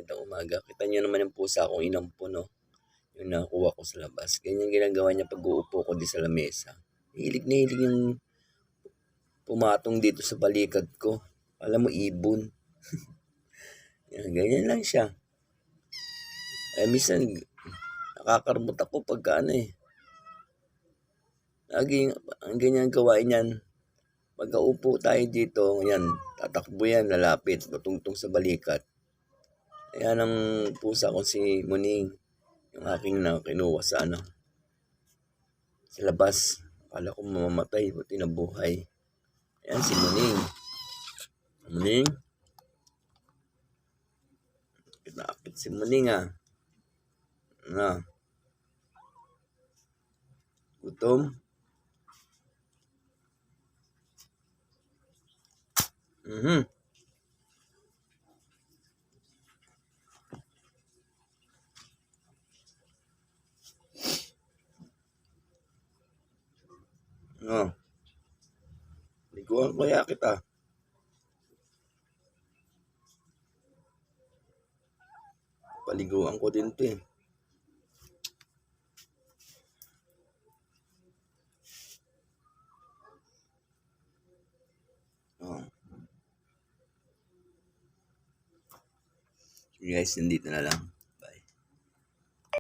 magandang umaga. Kita niyo naman yung pusa kong inampun, no? Yung nakuha ko sa labas. Ganyan ginagawa niya pag uupo ko di sa lamesa. Hilig na hilig yung pumatong dito sa balikat ko. Alam mo, ibon. Yan, ganyan lang siya. Minsan, nakakarmot ako pagka Lagi, ang ganyan gawain yan. Pagka-upo tayo dito, yan, tatakbo yan, lalapit, patungtong sa balikat. Ayan ang pusa ko si Muning, yung aking kinuha sa sa labas. Akala ko mamamatay, buti nabuhay. Ayan si Muning. Muning. Kinakit si Muning Gutom. Liguan ko kaya kita. Paliguan ko din to eh. Guys, nandito na lang.